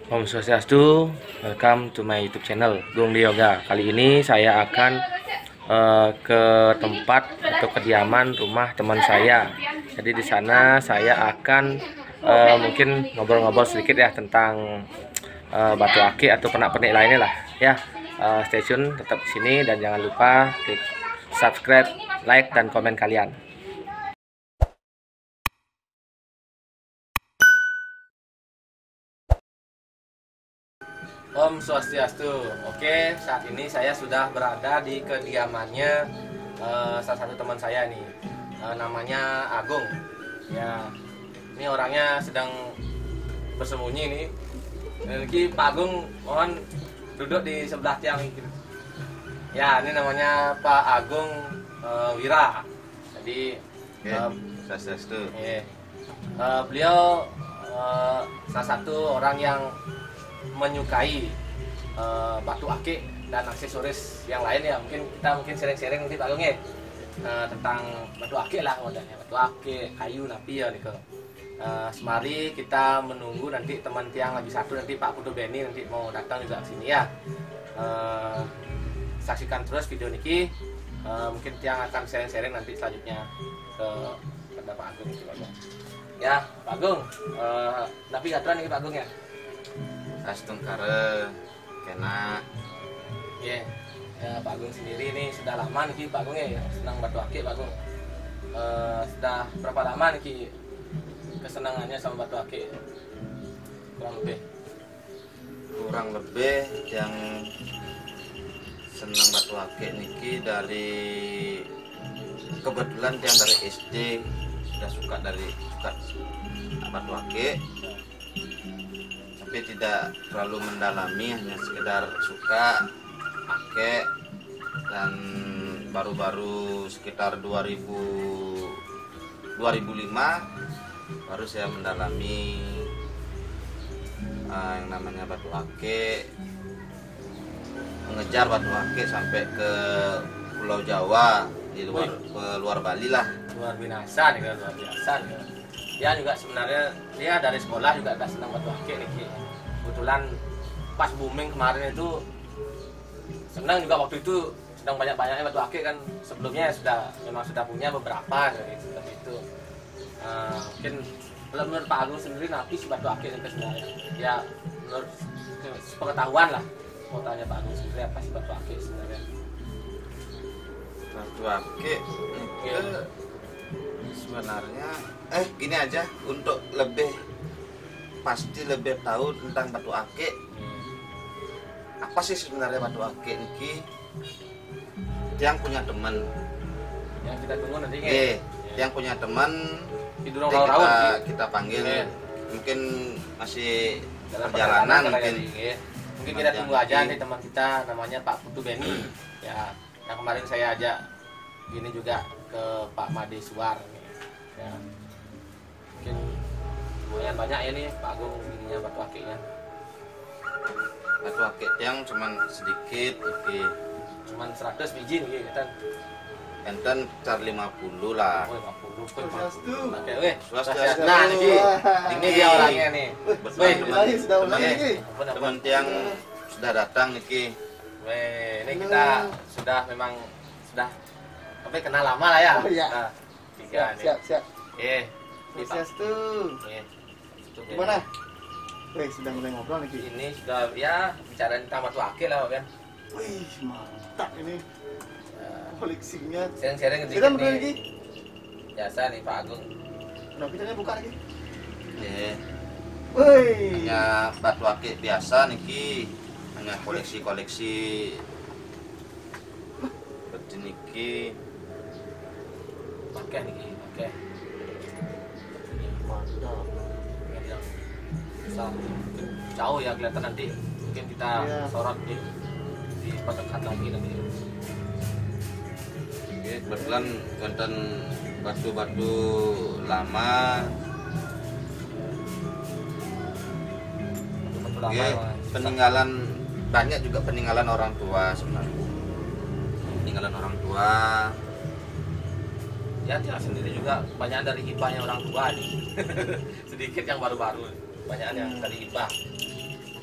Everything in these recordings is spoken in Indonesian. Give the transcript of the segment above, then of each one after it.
Om Swastiastu, welcome to my YouTube channel Gung Yoga. Kali ini saya akan ke tempat atau kediaman rumah teman saya. Jadi di sana saya akan mungkin ngobrol-ngobrol sedikit ya tentang batu akik atau pernak-pernik lainnya lah. Ya, stay tune tetap di sini dan jangan lupa klik subscribe, like dan komen kalian. Om Swastiastu. Oke, saat ini saya sudah berada di kediamannya salah satu teman saya nih, namanya Agung. Ya, ini orangnya sedang bersembunyi nih. Ini Pak Agung, mohon duduk di sebelah tiang ini. Ya, ini namanya Pak Agung Wira. Jadi, Swastiastu. Beliau salah satu orang yang menyukai batu akik dan aksesoris yang lain ya. Mungkin sharing-sharing nanti Pak Agung ya tentang batu akik lah modalnya, batu akik, kayu, napi ya nih. Semari kita menunggu nanti teman tiang lagi satu, nanti Pak Putu Beni nanti mau datang juga ke sini ya. Saksikan terus video niki. Mungkin tiang akan sharing-sharing nanti selanjutnya kepada Pak Agung itu, Pak Agung. Ya, Pak Agung, napi gaturan nih Pak Agung ya. Astungkare kena. Ya, Pak Agung sendiri ini sudah lama nih Pak Agung ya senang batu akik Pak Agung. Sudah berapa lama nih kesenangannya sama batu akik? Kurang lebih yang senang batu akik niki dari kebetulan yang dari SD sudah suka batu akik, tapi tidak terlalu mendalami, hanya sekedar suka pakai. Dan baru-baru sekitar 2005 baru saya mendalami yang namanya batu akik, mengejar batu akik sampai ke Pulau Jawa, di luar Bali lah. Luar biasa nih, luar biasa nih. Dia juga sebenarnya dia dari sekolah juga udah senang batu akik nih. Kebetulan pas booming kemarin itu senang juga, waktu itu sedang banyak-banyaknya batu akik kan. Sebelumnya memang sudah punya beberapa gitu. Tapi itu mungkin menurut Pak Agung sendiri napi si batu akik itu sebenarnya. Ya menurut pengetahuan lah. Mau tanya Pak Agung sendiri apa sih batu akik sebenarnya? Batu akik itu sebenarnya gini aja, untuk lebih tahu tentang batu akik. Apa sih sebenarnya batu akik niki? Yang punya teman. Yang kita tunggu nanti yang punya teman kita panggil. Mungkin masih dalam perjalanan mungkin kita tunggu aja nih teman kita namanya Pak Putu Beni. Ya, yang kemarin saya ajak ini juga ke Pak Made Suar. Ya, mungkin lumayan banyak ya nih Pak Agung ininya batu akiknya. Batu akik yang cuman sedikit, Cuman 100 biji nih kan. enten car 50 lah. Oh, 50. Oke, Swastiastu. Nah, ini dia orangnya nih. Teman tiang sudah datang niki. Ini kita sudah tapi kenal lama lah ya. Oh iya. Nah, tiga nih. Siap. Swastiastu. Gimana? Sudah mulai ngobrol nih. Ini sudah ya bicara tentang batu akik lah kan. Wih, mantap ini. Koleksinya. Sharing Kita berdua lagi. Biasa nih Pak Agung. Nah, kita buka lagi. Wih. Hanya batu akik biasa niki, hanya koleksi seperti niki. Pakai nih, pakai. Mantap. Jauh ya kelihatan nanti. Mungkin kita sorot di dekat lagi nanti. Kebetulan konten batu-batu lama. Peninggalan banyak juga, peninggalan orang tua sebenarnya. Peninggalan orang tua. Ya, dia sendiri juga banyak dari hibahnya orang tua nih. Sedikit yang baru-baru, banyak yang dari hibah.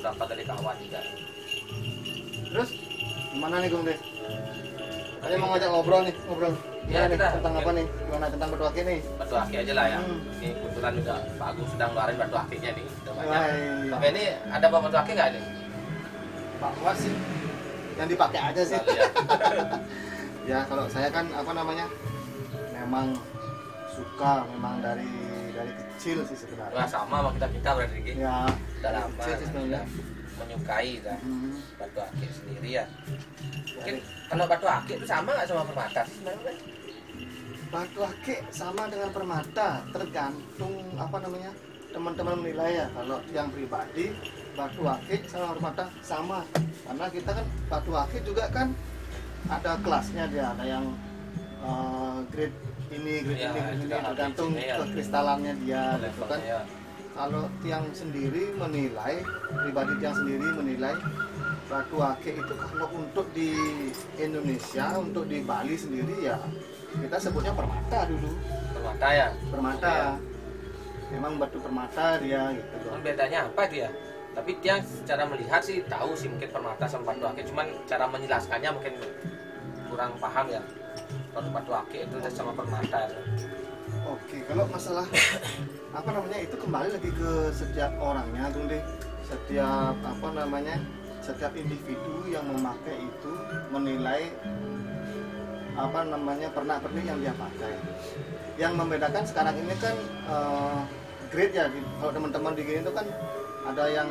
beberapa dari kawan juga. Terus gimana nih Gung deh? Saya mau ngajak ngobrol nih, ngobrol. Ya, Gimana nih, kita. tentang apa nih? Gimana tentang batu akik nih? Batu akik aja lah ya. Hmm. Ini kebetulan juga Pak Agung sedang ngeluarin batu akiknya nih, udah banyak. Wah, iya. Tapi ini ada bawa batu akik nggak nih? Pak Was sih yang dipakai aja sih. Oh, iya. Ya kalau saya kan apa namanya, memang suka, memang dari kecil sih Wah sebenarnya. sama sama kita berarti Ki. Ya, Udah dari lama kecil sih sebenarnya. menyukai dah Hmm. batu akik sendiri ya. Mungkin kalau batu akik itu sama nggak sama permata sih sebenarnya? Batu akik sama dengan permata, tergantung apa namanya teman-teman menilai ya. Kalau yang pribadi batu akik sama permata sama, karena kita kan batu akik juga kan ada kelasnya dia, ada yang grade ini, grade Ya, ini, grade ini, juga tergantung ABC-nya ya. kekristalannya dia, gitu kan. Levelnya ya. Kalau tiang sendiri menilai, pribadi tiang sendiri menilai batu akik itu kalau untuk di Indonesia, untuk di Bali sendiri ya kita sebutnya permata dulu, Permata ya. permata. Memang batu permata dia gitu loh. Cuman bedanya apa dia? Tapi dia secara melihat sih tahu sih mungkin permata sama batu akik, cuman cara menjelaskannya mungkin kurang paham ya. Kalau batu akik itu sama permata. Oke, kalau masalah apa namanya itu kembali lagi ke setiap orangnya, Gung deh. Setiap apa namanya, setiap individu yang memakai itu menilai apa namanya pernak-pernik yang dia pakai. Yang membedakan sekarang ini kan grade ya. Kalau teman-teman di gini itu kan ada yang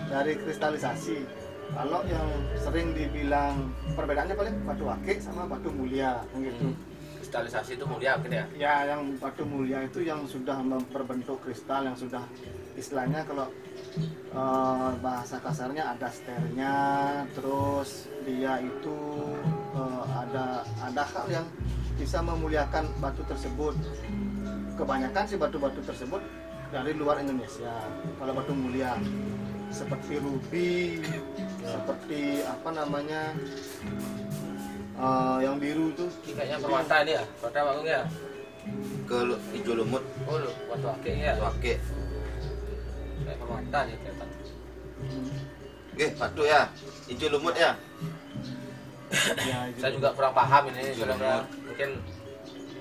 dari kristalisasi. Kalau yang sering dibilang perbedaannya paling batu akik sama batu mulia, gitu. Kristalisasi itu mulia mungkin ya. Ya, yang batu mulia itu yang sudah berbentuk kristal, yang sudah istilahnya kalau bahasa kasarnya ada sternya, terus dia itu ada hal yang bisa memuliakan batu tersebut. Kebanyakan sih batu-batu tersebut dari luar Indonesia. Kalau batu mulia seperti ruby, seperti apa namanya yang biru tuh. Ini kayaknya permata ini ya, permata Pak Agung ya. Ke hijau lumut, Oh lu, batu akik ya. batu akik. Kayak permata nih kelihatan. Oke, batu ya, hijau lumut ya. Ya, Saya juga kurang paham ini, Hijau saudara. lumut. Mungkin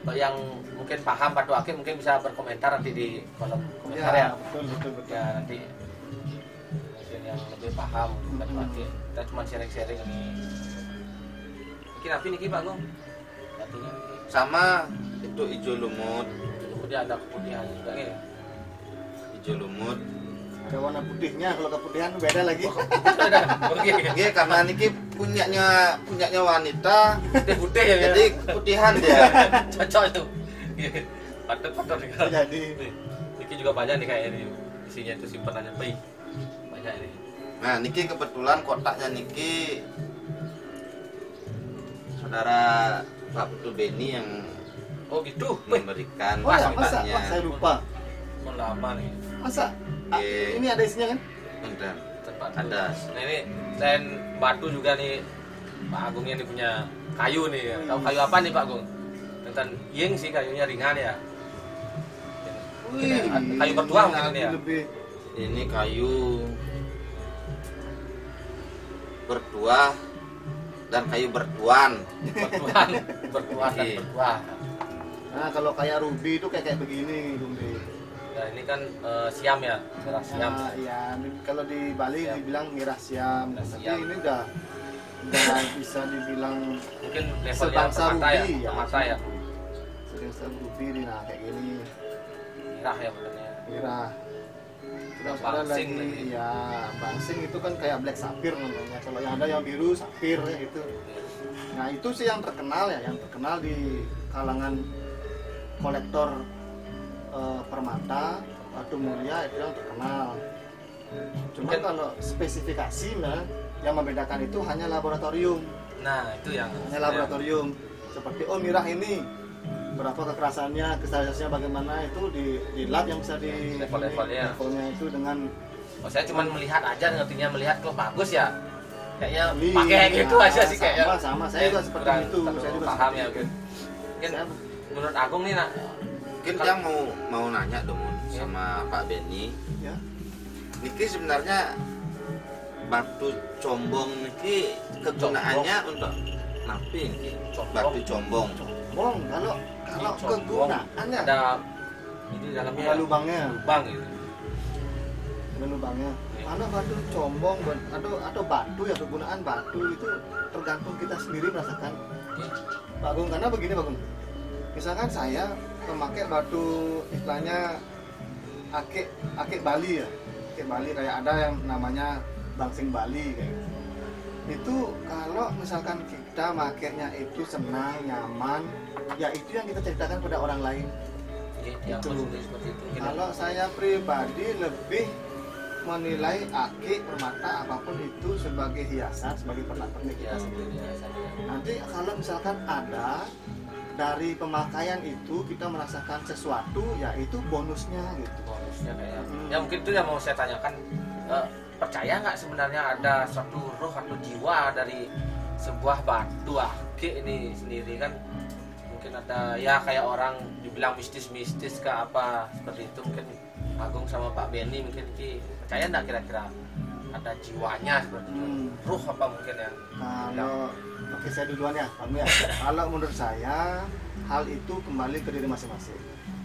yang mungkin paham batu akik mungkin bisa berkomentar nanti di kolom komentar ya. betul. Ya nanti mungkin yang lebih paham batu akik. Kita cuma sharing-sharing ini. Mungkin apa nih Pak Agung? Batunya ini. Sama itu hijau lumut, Kemudian ada keputihan juga ya. hijau lumut. Ada warna putihnya, kalau keputihan beda lagi. Oke. Oke, karena niki punyanya wanita, Putih-putih ya. jadi keputihan dia. Cocok itu. Patut-patut nih. Jadi Ini juga banyak nih kayak ini. Isinya itu simpenannya bayi. Banyak ini. Nah, niki kebetulan kotaknya niki saudara Pak Putu Beni yang Oh gitu. Wih, memberikan oh ya, masa? kotaknya. Wah, saya lupa. mau lama nih. Masa? Oke. Ini ada isinya kan? Bener. Tempat Ada. Nah ini selain batu juga nih Pak Agung ini punya kayu nih. Tahu kayu apa nih Pak Agung? Tentang ying sih kayunya ringan ya. Kayu bertuah mungkin ini ya. Lebih Ini kayu bertuah dan kayu bertuan. Bertuah, bertuah dan Iya. bertuah. Nah, kalau kayak ruby itu kayak begini, Bung De. Nah ini kan siam ya, merah siam. Nah, iya, kalau di Bali Siam. dibilang mirah siam, Mirah tapi siam. ini udah bisa dibilang Mungkin levelnya sebangsa permata ya, ruby ya. permata ya. sering ruby di nah kayak gini, Merah ya makanya. mirah. Terus Ada ada bangsing lagi, lagi. ya bangsing itu kan kayak black sapphire namanya. Kalau yang ada yang biru sapphire ya itu. Nah itu sih yang terkenal ya, yang terkenal di kalangan kolektor permata, batu mulia itu yang terkenal. Cuma Mungkin- kalau spesifikasinya yang membedakan itu hanya laboratorium, Nah itu yang hanya laboratorium. Seperti oh mirah ini berapa kekerasannya, kristalisasinya bagaimana itu di lab yang bisa di Level-levelnya. levelnya itu dengan Oh, saya cuma melihat aja, ngertinya melihat kok bagus ya. Kayaknya Iya, pakai kayak gitu aja sih kayaknya. sama saya juga seperti kurang itu, terlalu saya juga paham seperti ya itu. mungkin. Mungkin Saya- menurut Agung nih nak, Mungkin dia mau nanya dong Ya. sama Pak Beni. ya Niki sebenarnya batu combong niki kegunaannya untuk napi niki. Batu combong. Bong, kalau kegunaannya ada ini dalamnya ada lubangnya. lubang gitu. Ada lubangnya. Iya. Karena batu combong atau batu ya, kegunaan batu itu tergantung kita sendiri merasakan. Pak Agung, karena begini Pak Agung. Misalkan saya memakai batu istilahnya akik Bali ya. Akik Bali kayak ada yang namanya bangsing Bali kayak gitu. Itu kalau misalkan kita makainya itu senang, nyaman, ya itu yang kita ceritakan pada orang lain. Yang Itu. seperti itu mungkin. Kalau saya pribadi lebih menilai akik, permata, apapun itu sebagai hiasan, sebagai pernak-pernik ya itu. sebenarnya saja. Nanti kalau misalkan ada dari pemakaian itu kita merasakan sesuatu, ya itu bonusnya gitu. Bonusnya kayak ya mungkin itu yang mau saya tanyakan, percaya nggak sebenarnya ada suatu roh atau jiwa dari sebuah batu akik ini sendiri kan? Mungkin ada ya kayak orang dibilang mistis-mistis ke apa seperti itu, mungkin Agung sama Pak Benny mungkin percaya nggak kira-kira ada jiwanya seperti itu, roh apa mungkin yang Kalau oke, saya duluan ya, Bang ya. Kalau menurut saya hal itu kembali ke diri masing-masing.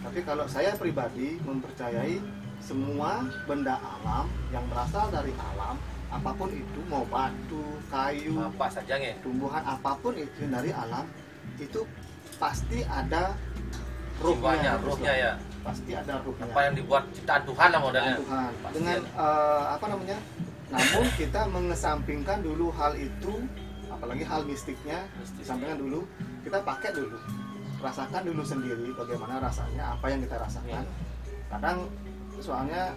Tapi kalau saya pribadi mempercayai semua benda alam yang berasal dari alam, apapun itu, mau batu, kayu, apa saja ya? tumbuhan, apapun itu dari alam, itu pasti ada Jiwanya, ruhnya, rohnya ya. pasti ada ruhnya. Apa yang dibuat ciptaan Tuhan lah modelnya. Tuhan. Pasti Dengan ada. apa namanya? Namun kita mengesampingkan dulu hal itu, apalagi hal mistiknya, Mistis. disampingkan dulu. Kita pakai dulu, rasakan dulu sendiri bagaimana rasanya, apa yang kita rasakan. Kadang soalnya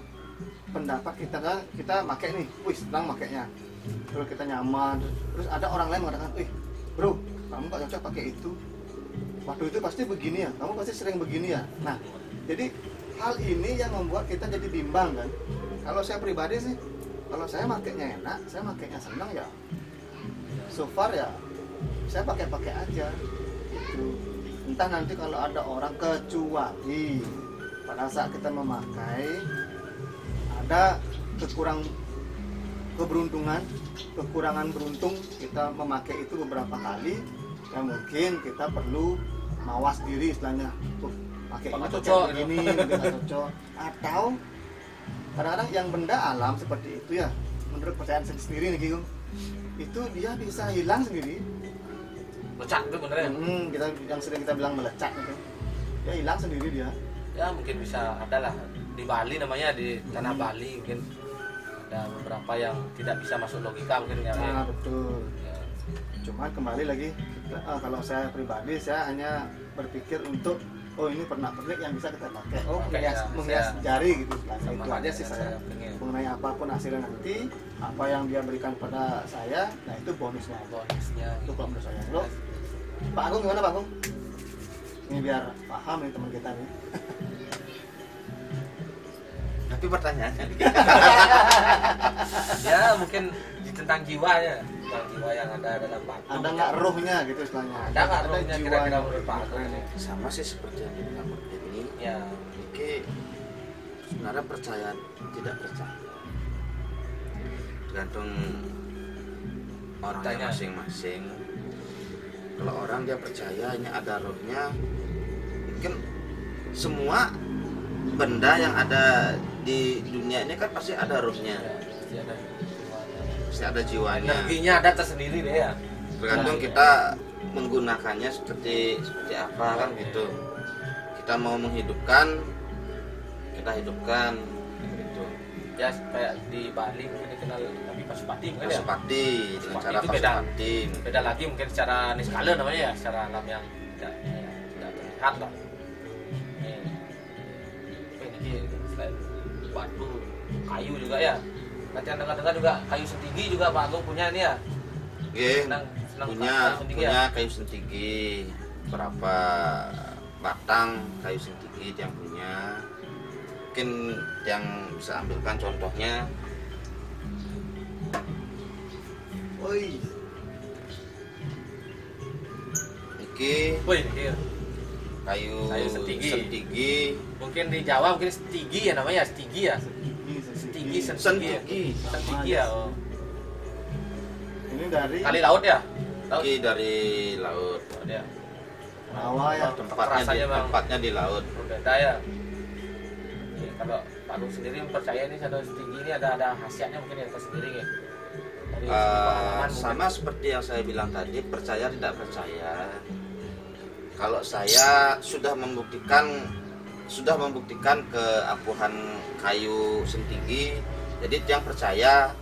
pendapat kita kan, kita pakai nih, wih senang makainya, terus kita nyaman, terus ada orang lain mengatakan, bro, kamu kok cocok pakai itu, waktu itu pasti begini ya, kamu pasti sering begini ya. Nah, jadi hal ini yang membuat kita jadi bimbang kan. Kalau saya pribadi sih, kalau saya makainya enak, saya makainya senang ya, so far ya saya pakai aja gitu. Entah nanti kalau ada orang, kecuali pada saat kita memakai ada kekurangan beruntung, kita memakai itu beberapa kali, ya mungkin kita perlu mawas diri istilahnya, pakai ini cocok begini, nggak cocok. Atau kadang-kadang yang benda alam seperti itu ya, menurut percayaan saya sendiri nih Gigung, itu dia bisa hilang sendiri. Lecak itu bener ya? Kita yang sering kita bilang melecak itu, dia hilang sendiri dia. Ya mungkin bisa ada lah di Bali namanya, di tanah Bali mungkin ada beberapa yang tidak bisa masuk logika mungkin ya. Nah, betul. Ya. Cuman kembali lagi, kalau saya pribadi saya hanya berpikir untuk ini pernak-pernik yang bisa kita pakai. Menghias jari gitu. Nah, Sama itu aja sih saya. pengen Mengenai apapun hasilnya nanti, apa yang dia berikan pada saya, nah itu bonusnya. bonusnya. Itu kalau menurut saya. Lo, Pak Agung gimana Pak Agung? Ini biar paham nih teman kita nih. Tapi pertanyaannya Ya mungkin tentang jiwanya, tentang jiwa yang ada dalam batu. Ada nggak rohnya gitu istilahnya? Ada nggak rohnya kira-kira jiwanya. menurut Pak Agung ini? sama sih seperti yang dibilang ini. Ya, Iki sebenarnya percaya tidak percaya tergantung orangnya Tanya. masing-masing. Kalau orang dia percaya ini ada rohnya, mungkin semua benda yang ada di dunia ini kan pasti ada rohnya, pasti ada jiwanya. pasti ada jiwanya. Energinya ada tersendiri deh ya. Tergantung Nah, kita menggunakannya seperti apa kan gitu. Kita mau menghidupkan, kita hidupkan gitu. Ya kayak di Bali mungkin dikenal Nabi Pasupati mungkin ya. Pasupati dengan Pasupati cara itu beda. pasupati. Beda lagi mungkin secara niskala namanya ya, secara alam yang tidak terlihat lah. Ini selain batu, kayu juga ya. Nanti yang dengar-dengar juga kayu sentigi juga Pak Agung punya ini ya. Oke, Senang punya kayu sentigi ya. kayu sentigi, berapa batang kayu sentigi yang punya. Mungkin yang bisa ambilkan contohnya. Oi, Iki Wih, iya. kayu Kayu sentigi. sentigi. Mungkin di Jawa mungkin stigi ya namanya, stigi ya. sentigi. Stigi, Sentigi. Sentigi ya. Oh. Ini dari Kali laut ya? Laut. Ki dari laut. Ya. rawa ya. Tempatnya di laut. Berbeda ya. Oke, kalau Pak Agung sendiri percaya ini Sandal Setinggi ini ada khasiatnya mungkin yang tersendiri ya. Dari segi pengalaman Sama seperti yang saya bilang tadi, percaya tidak percaya. Kalau saya sudah membuktikan keampuhan kayu sentigi, jadi yang percaya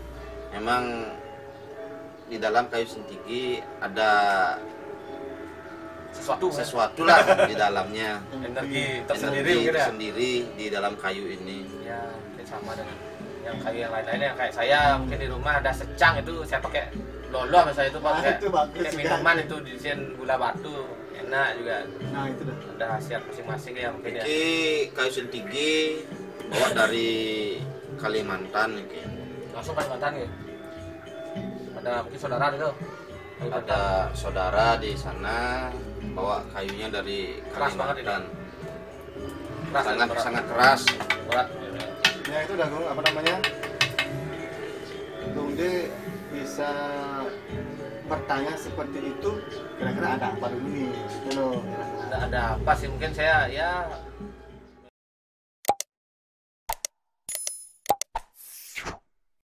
memang di dalam kayu sentigi ada sesuatu lah di dalamnya, energi tersendiri energi mungkin ya. tersendiri di dalam kayu ini. Ya, mungkin sama dengan yang kayu yang lain-lainnya. Kayak saya mungkin di rumah ada secang itu saya pakai lolo misalnya itu pakai itu bagus kayak juga. minuman itu diisiin gula batu, enak juga. Nah itu dah. Ada khasiat masing-masing ya mungkin ya. Ini kayu sentigi bawa dari Kalimantan ini. Langsung Kalimantan ya. Ada mungkin saudara itu. Ada saudara di sana bawa kayunya dari Keras banget Kalimantan. Keras, Sangat berat. sangat keras. Berat. Ya itu dah Gung, apa namanya? Gung De bisa bertanya seperti itu, kira-kira ada apa dulu nih? Gitu loh. Ada apa sih mungkin saya ya